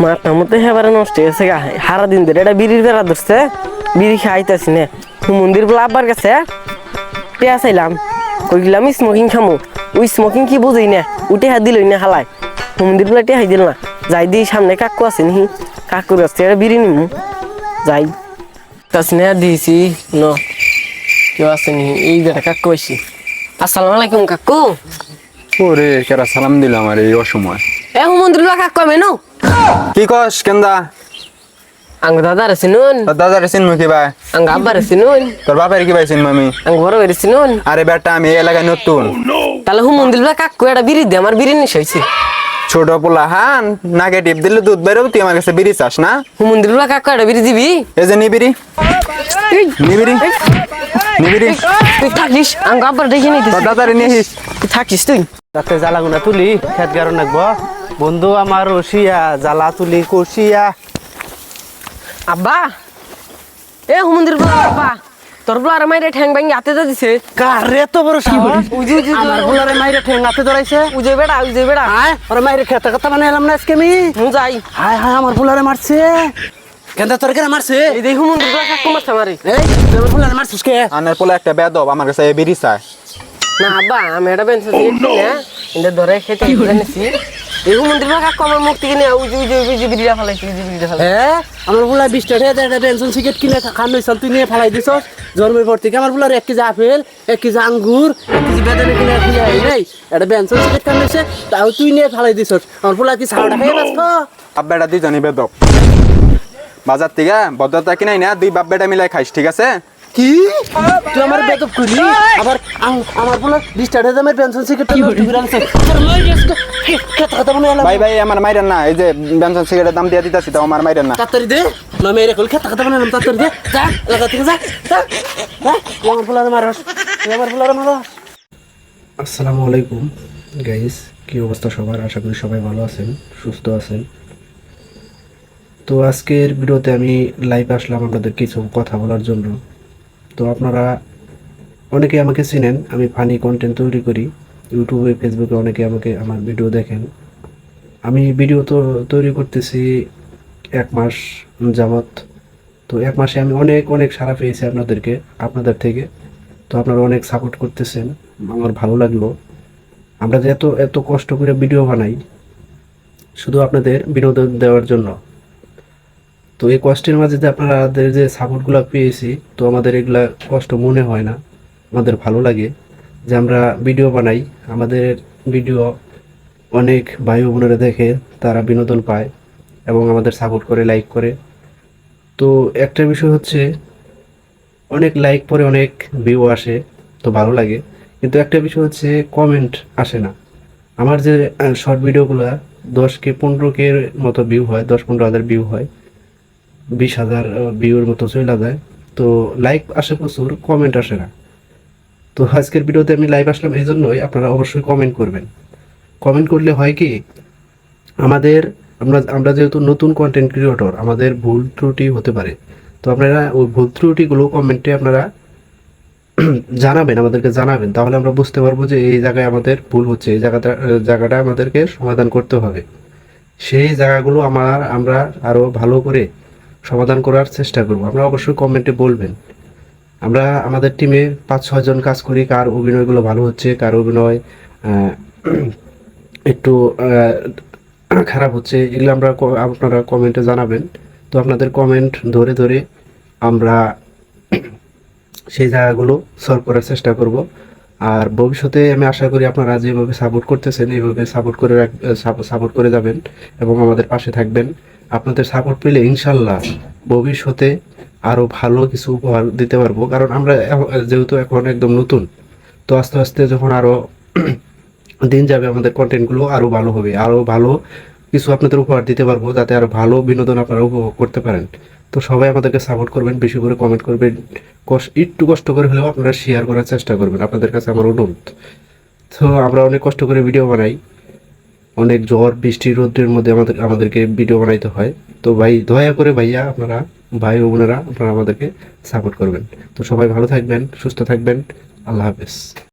মাথা মতো হেবারে নষ্ট হয়ে গেছে গা। সারা দিন ধরে এটা বিড়ির বেড়া ধরছে, বিড়ি খাইতেছি না। মন্দির বলে আব্বার কাছে টেয়া চাইলাম, কইলাম স্মোকিং খামো। ওই স্মোকিং কি বুঝি না, উঠে হাত দিলই না হালায়। মন্দির বলে টেয়া হাই দিল না। যাই দিই সামনে কাকু আছে নি, কাকুর কাছে এটা বিড়ি নিমু। যাই কাছে না দিয়েছি ন, কেউ আছে নি? এই বেটা কাকু আইসি। আসসালামু আলাইকুম কাকু। ওরে কেরা সালাম দিল আমার এই অসময়। এ মন্দির বলে কাকু আমি নো। কি কস কেন্দা? আঙ্গ দাদা রে চিনুন, তোর দাদারে চিনবো কি ভাই? আঙ্গ আব্বা রে চিনুন, তোর বাপের কি ভাই চিনবো আমি? আঙ্গ বড় ভাই রে চিনুন। আরে বেটা আমি এই এলাকায় নতুন। তাহলে মন্দির বলে কাকু এটা বিড়ি দে, আমার বিড়ি নিশ হয়েছে। ছোট পোলা হান নাকে টিপ দিলে দুধ বেরোবে, তুই আমার কাছে বিড়ি চাস না? মন্দির বলে কাকু এটা বিড়ি দিবি? এই যে নিবিড়ি নিবিড়ি নিবিড়ি তুই থাকিস, আঙ্গ আব্বার দেখে নিতে। তোর দাদারে নিয়ে আসিস। তুই থাকিস তুই। রাতে জ্বালাগুনা তুলি খেত গারো নাকবো বন্ধু আমার রসিয়া জ্বালা তুলি কষিয়া। আব্বা এ মন্দির বলে আব্বা, তোর বলে আর মাইরে ঠ্যাং ভাঙি হাতে দা দিছে। কারে তো বড় সাহস, উজি উজি আমার বুলারে মাইরে ঠেঙ্গাতে ধরাইছে। উজে বেড়া, উজে বেড়া। হায় ওরে মাইরে খেতে কথা মানে এলাম না আজকে আমি। মু যাই। হায় হায় আমার বুলারে মারছে। কেন্দা তোর কেন মারছে? এই দেখো মন্দির বলে কাকু মারছে আমারে। এই তুই আমার বুলারে মারছিস কে? আনের পোলা একটা বেদব আমার কাছে এই বিড়ি চায়। না আব্বা আমি এটা বেঞ্চ না, এটা ধরে খেতে জানিছি। এই মন্দির বলে কাকু আমার মুখ থেকে নিয়ে উজে উজে উজে বিড়িটা ফেলাইছে, উজে বিড়িটা ফেলাইছে। হ্যাঁ আমার বুলা 20 টাকা দিয়ে পেনশন সিগারেট কিনে খান নইছাল, তুই নিয়ে ফেলাই দিছস। জন্মের পর থেকে আমার বুলার 1 কেজি আপেল, 1 কেজি আঙ্গুর, 1 কেজি বেদানা কিনে খাই নাই। এটা পেনশন সিগারেট খান নইছে, তাও তুই নিয়ে ফেলাই দিছস। আমার বুলা কি ছাড়া খাই বাঁচত? বাপ বেটা দুইজনই বেদব। বাজার থেকে ভদ্রতা কিনাই না, দুই বাপ বেটা মিলাই খাইস, ঠিক আছে? কি তুই আমার বেদব করলি? আবার আমার বলে 20 টাকা দামের পেনশন সিগারেট নষ্ট করে আনছে। তোর লই গেছে কথা কথা মনে এলাম। ভাই ভাই আমার মাইরেন না, এই যে বেনসন সিগারেটের দাম দিয়ে দিতেছি, তাও আমার মাইরেন না। তাড়াতাড়ি দে না মেরে কল কথা কথা মনে এলাম। তাড়াতাড়ি দে যা লাগা থেকে যা যা। হ্যাঁ আমার ফুলারে মারস, আমার ফুলারে মারস। আসসালামু আলাইকুম গাইস, কি অবস্থা সবার? আশা করি সবাই ভালো আছেন, সুস্থ আছেন। তো আজকের ভিডিওতে আমি লাইভ আসলাম আপনাদের কিছু কথা বলার জন্য। তো আপনারা অনেকে আমাকে চিনেন, আমি ফানি কন্টেন্ট তৈরি করি ইউটিউবে, ফেসবুকে অনেকে আমাকে আমার ভিডিও দেখেন। আমি ভিডিও তো তৈরি করতেছি 1 মাস যাবত। তো 1 মাসে আমি অনেক অনেক সাড়া পেয়েছি আপনাদের থেকে। তো আপনারা অনেক সাপোর্ট করতেছেন, আমার ভালো লাগলো। আমরা যে এত এত কষ্ট করে ভিডিও বানাই শুধু আপনাদের বিনোদন দেওয়ার জন্য। তো এই কষ্টের মাঝে যে আপনাদের যে সাপোর্টগুলো পেয়েছি, তো আমাদের এগুলা কষ্ট মনে হয় না, আমাদের ভালো লাগে যে আমরা ভিডিও বানাই, আমাদের ভিডিও অনেক ভাই বোনেরা দেখে, তারা বিনোদন পায় এবং আমাদের সাপোর্ট করে, লাইক করে। তো একটা বিষয় হচ্ছে অনেক লাইক পরে অনেক ভিউ আসে, তো ভালো লাগে। কিন্তু একটা বিষয় হচ্ছে কমেন্ট আসে না। আমার যে শর্ট ভিডিওগুলো 10K 15K মতো ভিউ হয়, 10-15 হাজার ভিউ হয়, 20,000 ভিউর মতো চলে যায়। তো লাইক আসে প্রচুর, কমেন্ট আসে না। তো আজকের ভিডিওতে আমি লাইভ আসলাম এই জন্যই, আপনারা অবশ্যই কমেন্ট করবেন। কমেন্ট করলে হয় কি, আমাদের আমরা যেহেতু নতুন কন্টেন্ট ক্রিয়েটর, আমাদের ভুল ত্রুটি হতে পারে। তো আপনারা ওই ভুল ত্রুটিগুলো কমেন্টে আপনারা জানাবেন, আমাদেরকে জানাবেন, তাহলে আমরা বুঝতে পারবো যে এই জায়গায় আমাদের ভুল হচ্ছে, এই জায়গাটা আমাদেরকে সমাধান করতে হবে। সেই জায়গাগুলো আমরা আরও ভালো করে সমাধান করার চেষ্টা করব। আমরা অবশ্যই কমেন্টে বলবেন। আমরা আমাদের টিমে 5-6 জন কাজ করি, কার অভিনয়গুলো ভালো হচ্ছে, কার অভিনয় একটু খারাপ হচ্ছে, এগুলো আপনারা কমেন্টে জানাবেন। তো আপনাদের কমেন্ট ধরে ধরে আমরা সেই জায়গাগুলো সলভ করার চেষ্টা করব। আর ভবিষ্যতে আমি আশা করি আপনারা যেভাবে সাপোর্ট করতেছেন এইভাবে সাপোর্ট করে যাবেন এবং আমাদের পাশে থাকবেন। আপনাদের সাপোর্ট পেলে ইনশাল্লাহ ভবিষ্যতে আরও ভালো কিছু উপহার দিতে পারবো। কারণ আমরা যেহেতু এখন একদম নতুন, তো আস্তে আস্তে যখন আরও দিন যাবে আমাদের কন্টেন্টগুলো আরও ভালো হবে, আরও ভালো কিছু আপনাদের উপহার দিতে পারবো, যাতে আরও ভালো বিনোদন আপনারা উপভোগ করতে পারেন। তো সবাই আমাদেরকে সাপোর্ট করবেন, বেশি করে কমেন্ট করবেন, একটু কষ্ট করে হলেও আপনারা শেয়ার করার চেষ্টা করবেন, আপনাদের কাছে আমার অনুরোধ। তো আমরা অনেক কষ্ট করে ভিডিও বানাই, অনেক ঝড় বৃষ্টি রোদ্রের মধ্যে আমাদেরকে ভিডিও বানাইতে হয়। তো ভাই দয়া করে ভাইয়া আপনারা, ভাই ও বোনেরা, আপনারা আমাদেরকে সাপোর্ট করবেন। তো সবাই ভালো থাকবেন, সুস্থ থাকবেন, আল্লাহ হাফেজ।